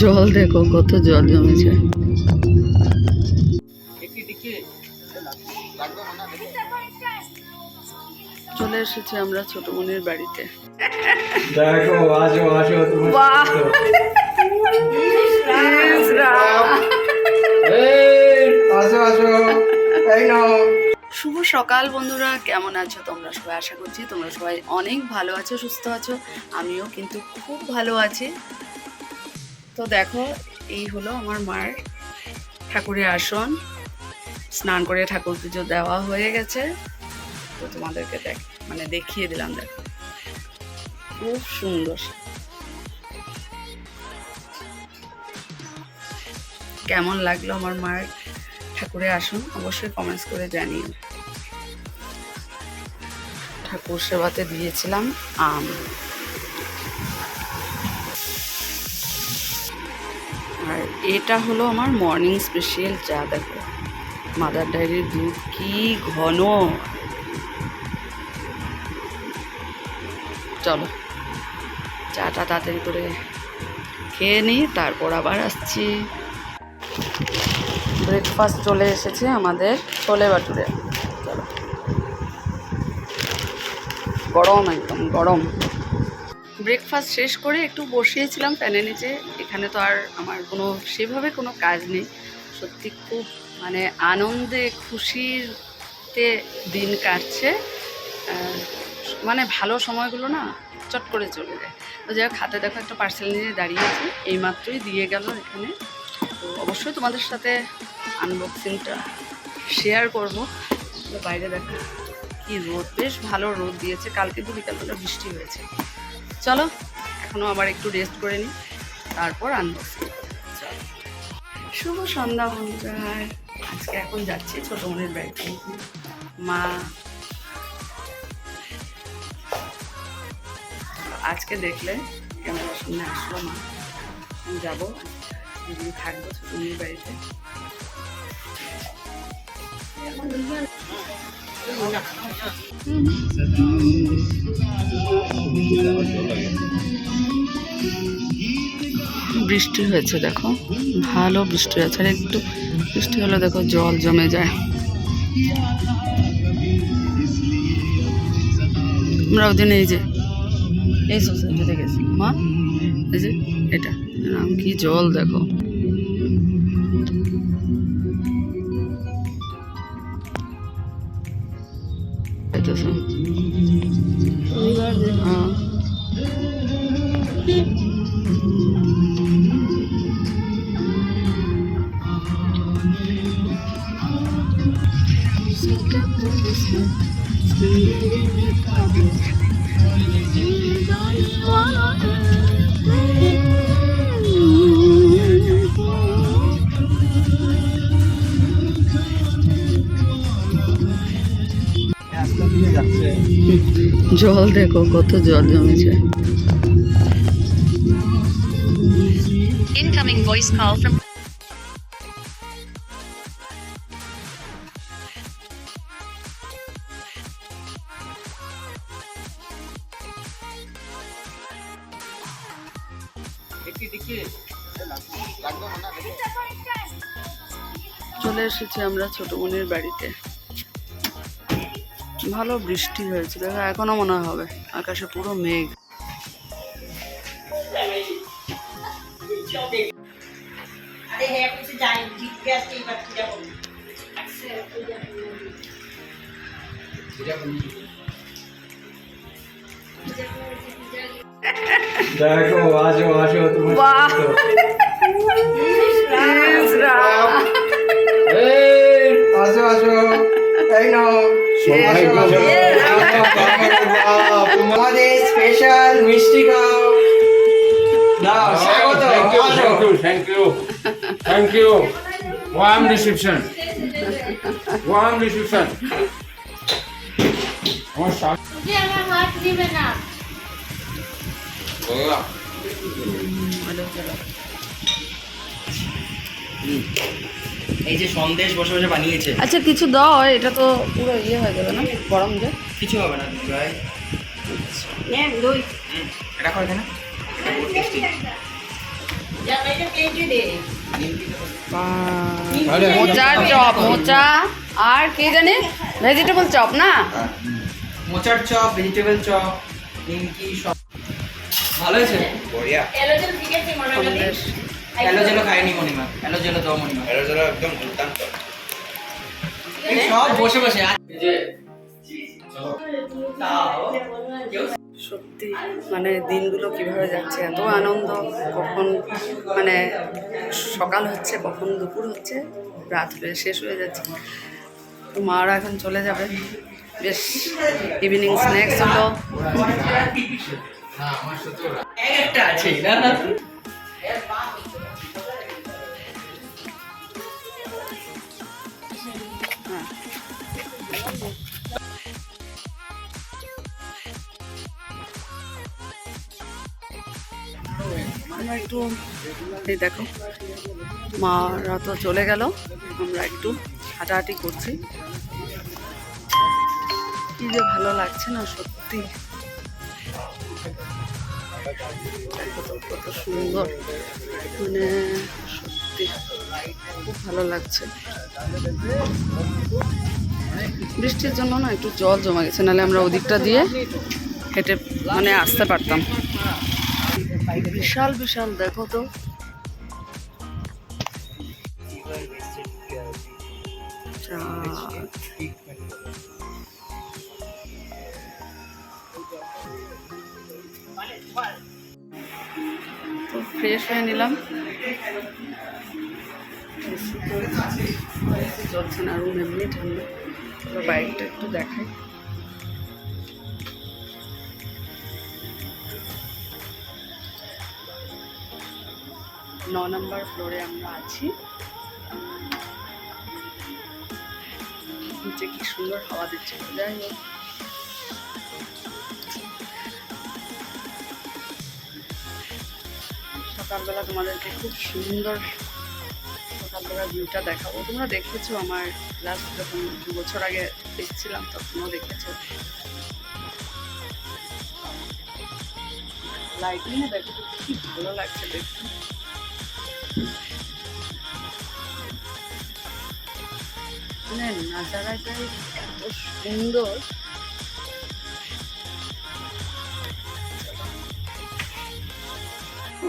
জল দেখো, কত জল জমেছে। চলে এসেছি আমরা ছোট বোনের বাড়িতে। দেখো আসো আসো তুমি। বাহ! আসো আসো, এই নাও। শুভ সকাল বন্ধুরা, কেমন আছো তোমরা সবাই? আশা করছি তোমরা সবাই অনেক ভালো আছো, সুস্থ আছো। আমিও কিন্তু খুব ভালো আছি। তো দেখো, এই হলো আমার মার ঠাকুরের আসন। স্নান করে ঠাকুর পুজো দেওয়া হয়ে গেছে। তো তোমাদেরকে দেখিয়ে দিলাম। দেখো, খুব সুন্দর। কেমন লাগলো আমার মায়ের ঠাকুরের আসন অবশ্যই কমেন্টস করে জানিও। ঠাকুর সেবাতে দিয়েছিলাম আম। আর এটা হলো আমার মর্নিং স্পেশাল চা। দেখো, মাদার ডায়েরির দুধ কি ঘন। চলো চাটা তাড়াতাড়ি করে খেয়ে নিই, তারপর আবার আসছি। ব্রেকফাস্ট চলে এসেছে আমাদের, ছোলে বাটুরে। চলো, গরম, একদম গরম। ব্রেকফাস্ট শেষ করে একটু বসিয়েছিলাম ফ্যানের নিচে। এখানে তো আর আমার সেভাবে কোনো কাজ নেই। সত্যি খুব আনন্দে খুশিতে দিন কাটছে। ভালো সময়গুলো না চট করে চলে যায়। তো যাই হোক, হাতে দেখো একটা পার্সেল নিয়ে দাঁড়িয়েছি, এইমাত্রই দিয়ে গেল এখানে। তো অবশ্যই তোমাদের সাথে আনবক্সিংটা শেয়ার করবো। তো বাইরে দেখো কি রোদ, বেশ ভালো রোদ দিয়েছে। কালকে তো বিকালবেলা বৃষ্টি হয়েছে। চলো, এখনও আবার একটু রেস্ট করে নিই, তারপর আনবক্সিং। চলো, শুভ সন্ধ্যা বন্ধুরা। আজকে এখন যাচ্ছি ছোট বোনের বাড়িতে। মা আজকে দেখলে ক্যামেরার সামনে আসলো মা। আমি যাবো, দুদিন থাকবো ছোট বোনের বাড়িতে। বৃষ্টি হয়েছে, দেখো ভালো বৃষ্টি হয়েছে। আর একটু বৃষ্টি হলে দেখো জল জমে যায়। আমরা ওদিন এই সোসাইটিতে গেছি মা, এই যে এটা নাম কি, জল দেখো। জল দেখো, কত জল জমেছে। Incoming voice call from চলে এসেছি আমরা ছোট বোনের বাড়িতে। ভালো বৃষ্টি হয়েছে, দেখো এখনো মনে হয় হবে। আকাশে পুরো মেঘ। দেখো আসো আসো তুমি। বাহ! আসো আসো, এই নাও। আমাদের স্পেশাল মিষ্টি খাও। নাও, স্বাগত। Thank you. Warm reception. আমার সাথ আমার হাত দিবে না। এই যে সন্দেশ বসে বসে বানিয়েছে। আচ্ছা কিছু দাও, এটা তো পুরো ইয়ে হয়ে যাবে না, গরম যে। কিছু হবে না, দই। দই রাখো এখানে। মোচার চপ, মোচা আর কি জানি ভেজিটেবল চপ না? মোচার চপ, ভেজিটেবল চপ, নিমকি সব ভালো হয়েছে। বড়িয়া। সন্দেশ। এলো জেলো খাইনি মনিমা, এলো জেলো দাও মনিমা। এলো জেলো একদম দুর্দান্ত। এই সব বসে বসে সত্যি মানে দিনগুলো কিভাবে যাচ্ছে, এত আনন্দ, কখন মানে সকাল হচ্ছে, কখন দুপুর হচ্ছে, রাত হয়ে শেষ হয়ে যাচ্ছে। তো মারা এখন চলে যাবে, বেশ ইভিনিং স্ন্যাক্স হলো। একটা আছে না? আমরা একটু এই দেখো মারা তো চলে গেল, আমরা একটু হাঁটাহাঁটি করছি। কি যে ভালো লাগছে না সত্যি, দেখো তো কত সুন্দর, মানে সত্যি খুব ভালো লাগছে। বৃষ্টির জন্য না একটু জল জমা গেছে, নাহলে আমরা ওদিকটা দিয়ে হেঁটে মানে আসতে পারতাম। বিশাল বিশাল দেখো তো, তো ফ্রেশ হয়ে নিলাম, চলছে না রুম এমনি ঠান্ডা। তো বাইকটা একটু দেখাই, 9 নম্বর ফ্লোরে আমরা আছি। নিচে কি সুন্দর হাওয়া দিচ্ছে, যাই হোক সকালবেলা তোমাদেরকে খুব সুন্দর সকালবেলা ভিউটা দেখাবো। তোমরা দেখেছো আমার লাস্ট যখন 2 বছর আগে দেখছিলাম তখনও দেখেছো। লাইটিংয়ে দেখো কি ভালো লাগছে দেখতে, মানে নাজারাটাই এত সুন্দর।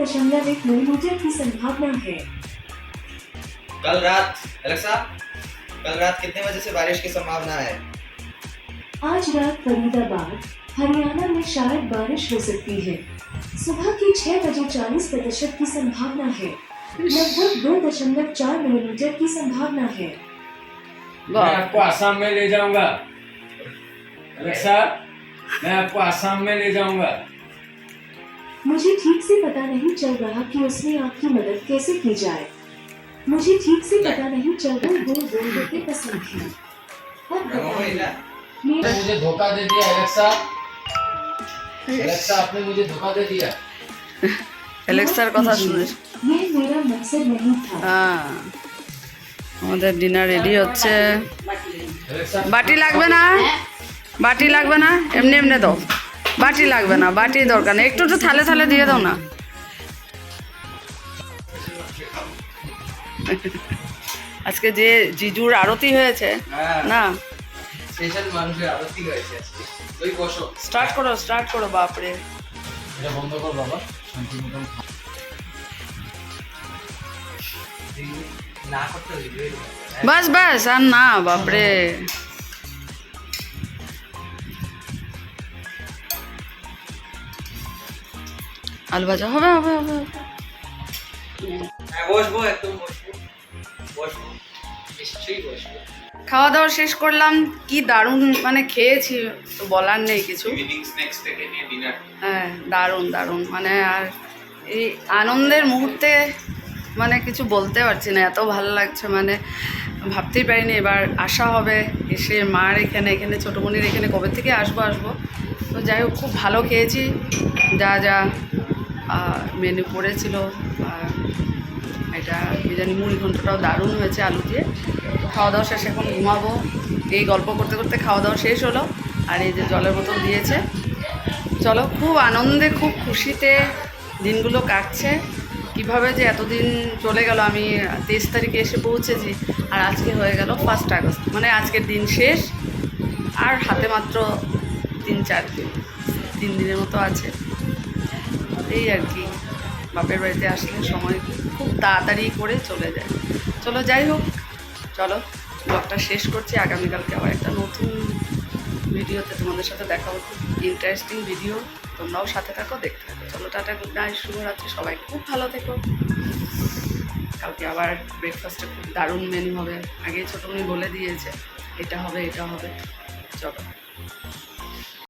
.1 मिलीमीटर की संभावना है। कल रात एलेक्सा, कल रात कितने बजे से बारिश की संभावना है? आज रात फरीदाबाद हरियाणा में शायद बारिश हो सकती है। सुबह की 6:40 की संभावना है। लगभग 2.4 मिलीमीटर की संभावना है। मैं आपको आसाम में ले जाऊंगा अलेक्सा, मैं आपको आसाम में ले जाऊंगा। मुझे ठीक से पता नहीं चल रहा कि उसमें आपकी मदद कैसे की जाए। मुझे ठीक से पता नहीं चल रहा वो बोलते पसंद है। अब बताइए, मेरा मुझे धोखा दे दिया एलेक्सा, एलेक्सा आपने मुझे धोखा दे दिया। এলেক্সার কথা শুনে यह मेरा मकसद नहीं था। হ্যাঁ, আমাদের ডিনার রেডি হচ্ছে। एलेक्सा বাটি লাগবে না, বাটি লাগবে না, এমনি এমনি দাও। বাটি লাগবে না, বাটি দরকার নেই, একটু একটু থালে থালে দিয়ে দাও না। আজকে যে জিজুর আরতি হয়েছে না, স্পেশাল মানুষের আরতি হয়েছে আজকে। ওই বসো, স্টার্ট করো বাপরে। এটা বন্ধ কর বাবা, শান্তি মতন খা। না করতে ভিডিও বাস বাস আর না বাপরে। আলু ভাজা হবে হবে হবে। হ্যাঁ বসবো, একদম বসবো, বসবো নিশ্চয়ই বসবো। খাওয়া দাওয়া শেষ করলাম, কি দারুণ মানে খেয়েছি, তো বলার নেই কিছু। ইভিনিং স্ন্যাক্স থেকে নিয়ে ডিনার। হ্যাঁ দারুণ দারুণ, মানে আর এই আনন্দের মুহূর্তে মানে কিছু বলতে পারছি না, এত ভালো লাগছে, মানে ভাবতেই পারিনি এবার আসা হবে, এসে মার এখানে ছোটো বোনের এখানে কবে থেকে আসবো। তো যাই হোক খুব ভালো খেয়েছি, যা যা মেনু পড়েছিল। এটা কি জানি মুড়ি ঘন্টটাও দারুণ হয়েছে আলু দিয়ে। তো খাওয়া দাওয়া শেষ, এখন ঘুমাবো। এই গল্প করতে করতে খাওয়া দাওয়া শেষ হলো, আর এই যে জলের বোতল দিয়েছে। চলো, খুব আনন্দে খুব খুশিতে দিনগুলো কাটছে, কিভাবে যে এতদিন চলে গেল। আমি 23 তারিখে এসে পৌঁছেছি আর আজকে হয়ে গেল 1 আগস্ট, মানে আজকের দিন শেষ আর হাতে মাত্র 3-4 দিন, 3 দিনের মতো আছে। এই আর কি, বাপের বাড়িতে আসলে সময় খুব তাড়াতাড়ি করে চলে যায়। চলো যাই হোক, চলো ব্লগটা শেষ করছি। আগামীকালকে আবার একটা নতুন ভিডিওতে তোমাদের সাথে দেখা হচ্ছে, ইন্টারেস্টিং ভিডিও। তোমরাও সাথে থাকো, দেখতে থাকো। চলো টাটা, গুড নাইট, শুভরাত্রি, সবাই খুব ভালো থেকো। কালকে আবার ব্রেকফাস্টে খুব দারুণ মেনু হবে, আগেই ছোটমণি বলে দিয়েছে এটা হবে এটা হবে। চলো।